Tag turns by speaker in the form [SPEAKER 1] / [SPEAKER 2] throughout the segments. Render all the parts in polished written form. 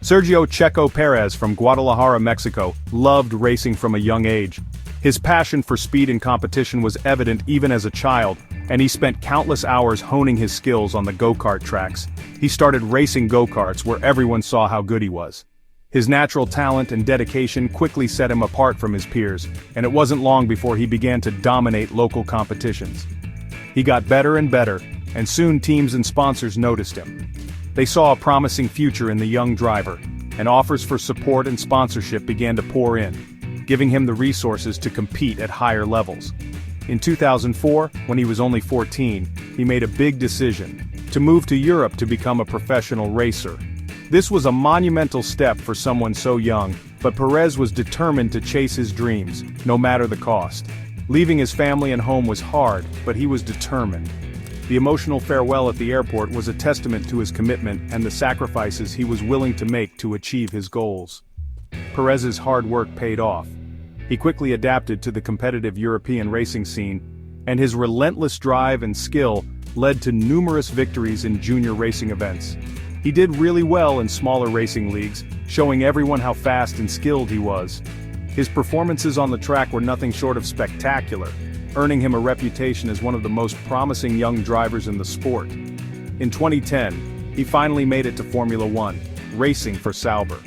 [SPEAKER 1] Sergio Checo Perez from Guadalajara, Mexico, loved racing from a young age. His passion for speed and competition was evident even as a child, and he spent countless hours honing his skills on the go-kart tracks. He started racing go-karts where everyone saw how good he was. His natural talent and dedication quickly set him apart from his peers, and it wasn't long before he began to dominate local competitions. He got better and better, and soon teams and sponsors noticed him. They saw a promising future in the young driver, and offers for support and sponsorship began to pour in, giving him the resources to compete at higher levels. In 2004, when he was only 14, he made a big decision to move to Europe to become a professional racer. This was a monumental step for someone so young, but Perez was determined to chase his dreams, no matter the cost. Leaving his family and home was hard, but he was determined. The emotional farewell at the airport was a testament to his commitment and the sacrifices he was willing to make to achieve his goals. Perez's hard work paid off. He quickly adapted to the competitive European racing scene, and his relentless drive and skill led to numerous victories in junior racing events. He did really well in smaller racing leagues, showing everyone how fast and skilled he was. His performances on the track were nothing short of spectacular, earning him a reputation as one of the most promising young drivers in the sport. In 2010, he finally made it to Formula One, racing for Sauber.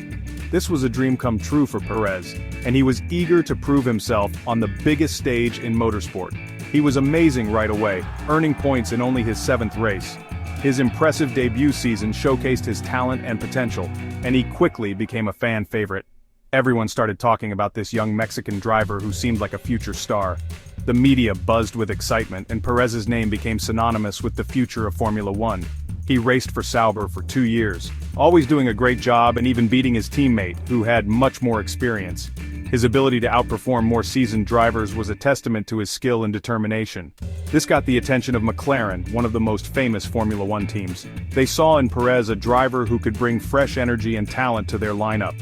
[SPEAKER 1] This was a dream come true for Perez, and he was eager to prove himself on the biggest stage in motorsport. He was amazing right away, earning points in only his 7th race. His impressive debut season showcased his talent and potential, and he quickly became a fan favorite. Everyone started talking about this young Mexican driver who seemed like a future star. The media buzzed with excitement, and Perez's name became synonymous with the future of Formula One. He raced for Sauber for 2 years, always doing a great job and even beating his teammate, who had much more experience. His ability to outperform more seasoned drivers was a testament to his skill and determination. This got the attention of McLaren, one of the most famous Formula One teams. They saw in Perez a driver who could bring fresh energy and talent to their lineup.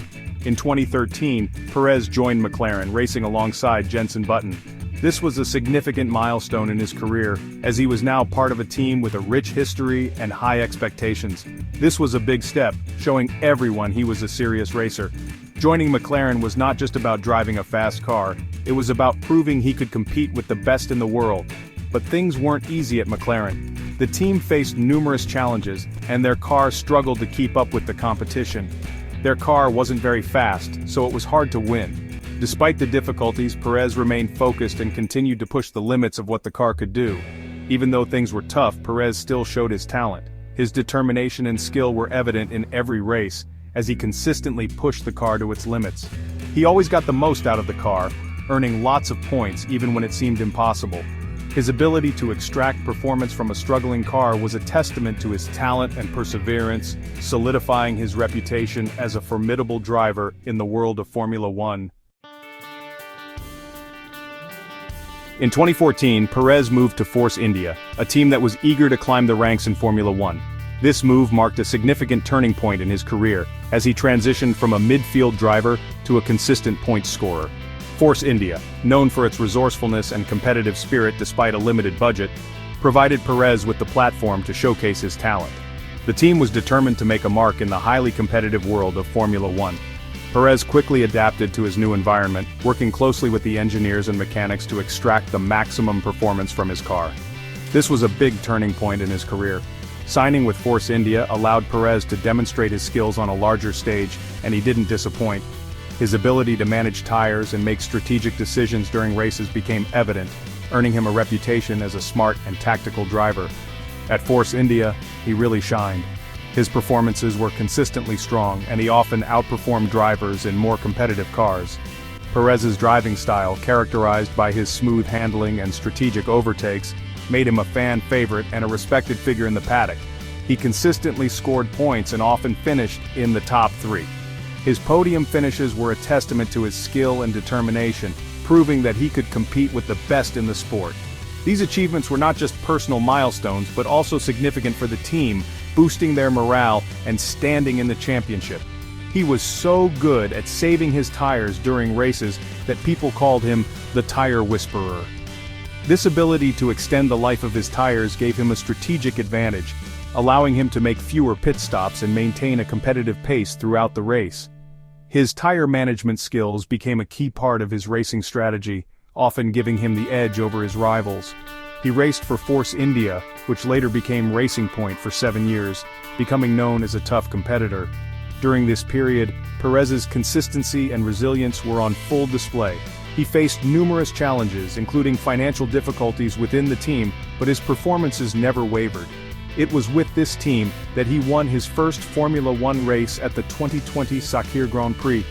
[SPEAKER 1] In 2013, Perez joined McLaren, racing alongside Jenson Button. This was a significant milestone in his career, as he was now part of a team with a rich history and high expectations. This was a big step, showing everyone he was a serious racer. Joining McLaren was not just about driving a fast car, it was about proving he could compete with the best in the world. But things weren't easy at McLaren. The team faced numerous challenges, and their car struggled to keep up with the competition. Their car wasn't very fast, so it was hard to win. Despite the difficulties, Perez remained focused and continued to push the limits of what the car could do. Even though things were tough, Perez still showed his talent. His determination and skill were evident in every race, as he consistently pushed the car to its limits. He always got the most out of the car, earning lots of points even when it seemed impossible. His ability to extract performance from a struggling car was a testament to his talent and perseverance, solidifying his reputation as a formidable driver in the world of Formula One. In 2014, Perez moved to Force India, a team that was eager to climb the ranks in Formula One. This move marked a significant turning point in his career, as he transitioned from a midfield driver to a consistent point scorer. Force India, known for its resourcefulness and competitive spirit despite a limited budget, provided Perez with the platform to showcase his talent. The team was determined to make a mark in the highly competitive world of Formula One. Perez quickly adapted to his new environment, working closely with the engineers and mechanics to extract the maximum performance from his car. This was a big turning point in his career. Signing with Force India allowed Perez to demonstrate his skills on a larger stage, and he didn't disappoint. His ability to manage tires and make strategic decisions during races became evident, earning him a reputation as a smart and tactical driver. At Force India, he really shined. His performances were consistently strong, and he often outperformed drivers in more competitive cars. Perez's driving style, characterized by his smooth handling and strategic overtakes, made him a fan favorite and a respected figure in the paddock. He consistently scored points and often finished in the top 3. His podium finishes were a testament to his skill and determination, proving that he could compete with the best in the sport. These achievements were not just personal milestones, but also significant for the team, boosting their morale and standing in the championship. He was so good at saving his tires during races that people called him the Tire Whisperer. This ability to extend the life of his tires gave him a strategic advantage, allowing him to make fewer pit stops and maintain a competitive pace throughout the race. His tire management skills became a key part of his racing strategy, often giving him the edge over his rivals. He raced for Force India, which later became Racing Point for 7 years, becoming known as a tough competitor. During this period, Perez's consistency and resilience were on full display. He faced numerous challenges, including financial difficulties within the team, but his performances never wavered. It was with this team that he won his first Formula One race at the 2020 Sakir Grand Prix.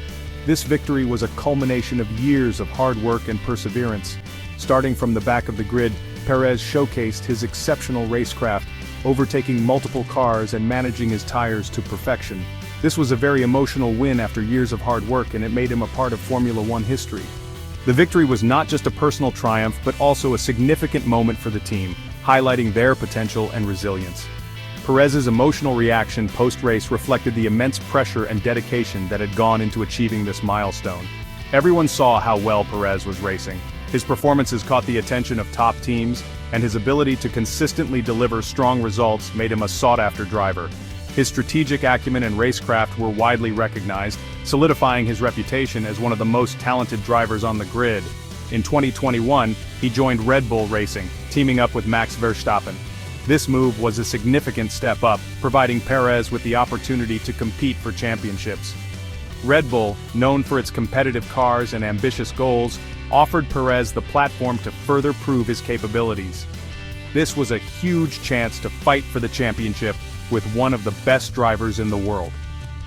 [SPEAKER 1] This victory was a culmination of years of hard work and perseverance. Starting from the back of the grid, Perez showcased his exceptional racecraft, overtaking multiple cars and managing his tires to perfection. This was a very emotional win after years of hard work, and it made him a part of Formula One history. The victory was not just a personal triumph but also a significant moment for the team, highlighting their potential and resilience. Perez's emotional reaction post-race reflected the immense pressure and dedication that had gone into achieving this milestone. Everyone saw how well Perez was racing. His performances caught the attention of top teams, and his ability to consistently deliver strong results made him a sought-after driver. His strategic acumen and racecraft were widely recognized, solidifying his reputation as one of the most talented drivers on the grid. In 2021, he joined Red Bull Racing, teaming up with Max Verstappen. This move was a significant step up, providing Perez with the opportunity to compete for championships. Red Bull, known for its competitive cars and ambitious goals, offered Perez the platform to further prove his capabilities. This was a huge chance to fight for the championship with one of the best drivers in the world.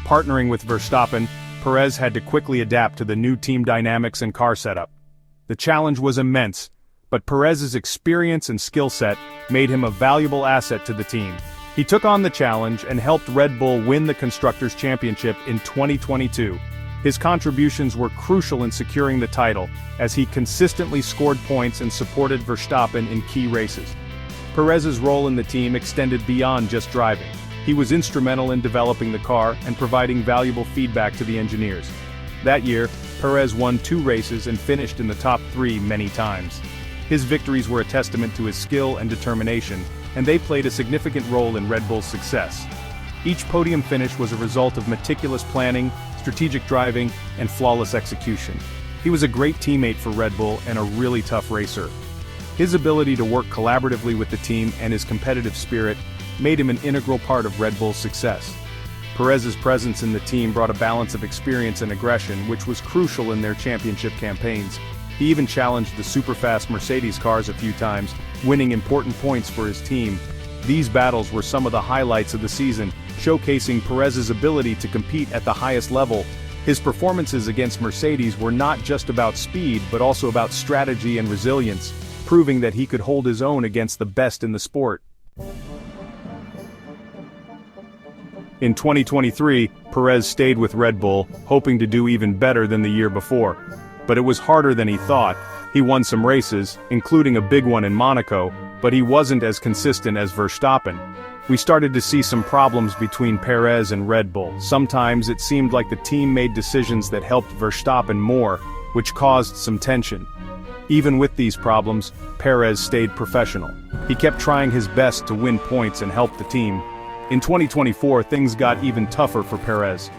[SPEAKER 1] Partnering with Verstappen, Perez had to quickly adapt to the new team dynamics and car setup. The challenge was immense, but Perez's experience and skill set made him a valuable asset to the team. He took on the challenge and helped Red Bull win the Constructors' Championship in 2022. His contributions were crucial in securing the title, as he consistently scored points and supported Verstappen in key races. Perez's role in the team extended beyond just driving. He was instrumental in developing the car and providing valuable feedback to the engineers. That year, Perez won 2 races and finished in the top 3 many times. His victories were a testament to his skill and determination, and they played a significant role in Red Bull's success. Each podium finish was a result of meticulous planning, strategic driving, and flawless execution. He was a great teammate for Red Bull and a really tough racer. His ability to work collaboratively with the team and his competitive spirit made him an integral part of Red Bull's success. Perez's presence in the team brought a balance of experience and aggression, which was crucial in their championship campaigns. He even challenged the super-fast Mercedes cars a few times, winning important points for his team. These battles were some of the highlights of the season, showcasing Perez's ability to compete at the highest level. His performances against Mercedes were not just about speed but also about strategy and resilience, proving that he could hold his own against the best in the sport. In 2023, Perez stayed with Red Bull, hoping to do even better than the year before. But it was harder than he thought. He won some races, including a big one in Monaco, but he wasn't as consistent as Verstappen. We started to see some problems between Perez and Red Bull. Sometimes it seemed like the team made decisions that helped Verstappen more, which caused some tension. Even with these problems, Perez stayed professional. He kept trying his best to win points and help the team. In 2024, things got even tougher for Perez.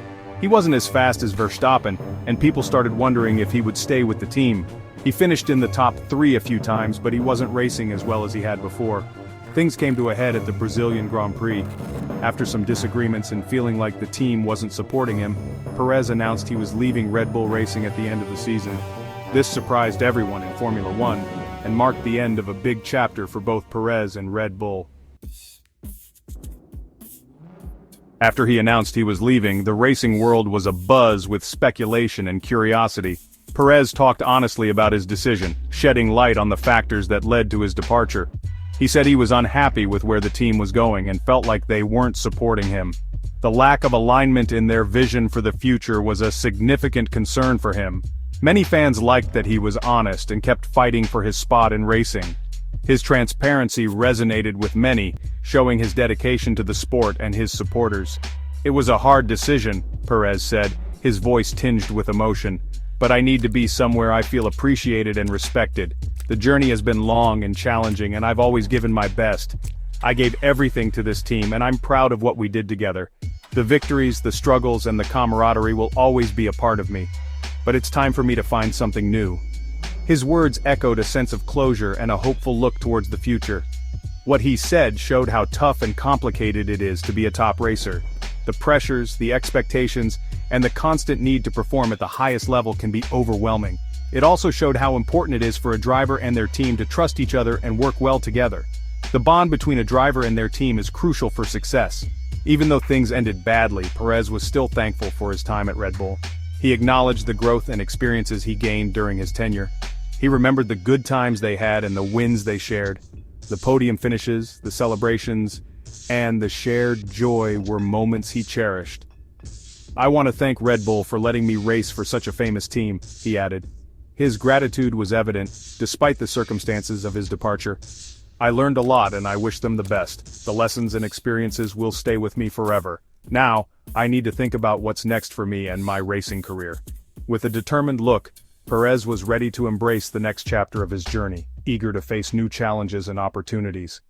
[SPEAKER 1] He wasn't as fast as Verstappen, and people started wondering if he would stay with the team. He finished in the top 3 a few times, but he wasn't racing as well as he had before. Things came to a head at the Brazilian Grand Prix. After some disagreements and feeling like the team wasn't supporting him, Perez announced he was leaving Red Bull Racing at the end of the season. This surprised everyone in Formula One, and marked the end of a big chapter for both Perez and Red Bull. After he announced he was leaving, the racing world was abuzz with speculation and curiosity. Perez talked honestly about his decision, shedding light on the factors that led to his departure. He said he was unhappy with where the team was going and felt like they weren't supporting him. The lack of alignment in their vision for the future was a significant concern for him. Many fans liked that he was honest and kept fighting for his spot in racing. His transparency resonated with many, showing his dedication to the sport and his supporters. "It was a hard decision," Perez said, his voice tinged with emotion. "But I need to be somewhere I feel appreciated and respected. The journey has been long and challenging, and I've always given my best. I gave everything to this team and I'm proud of what we did together. The victories, the struggles, and the camaraderie will always be a part of me. But it's time for me to find something new. His words echoed a sense of closure and a hopeful look towards the future. What he said showed how tough and complicated it is to be a top racer. The pressures, the expectations, and the constant need to perform at the highest level can be overwhelming. It also showed how important it is for a driver and their team to trust each other and work well together. The bond between a driver and their team is crucial for success. Even though things ended badly, Perez was still thankful for his time at Red Bull. He acknowledged the growth and experiences he gained during his tenure. He remembered the good times they had and the wins they shared. The podium finishes, the celebrations, and the shared joy were moments he cherished. "I want to thank Red Bull for letting me race for such a famous team," he added. His gratitude was evident, despite the circumstances of his departure. "I learned a lot and I wish them the best. The lessons and experiences will stay with me forever. Now, I need to think about what's next for me and my racing career." With a determined look, Perez was ready to embrace the next chapter of his journey, eager to face new challenges and opportunities.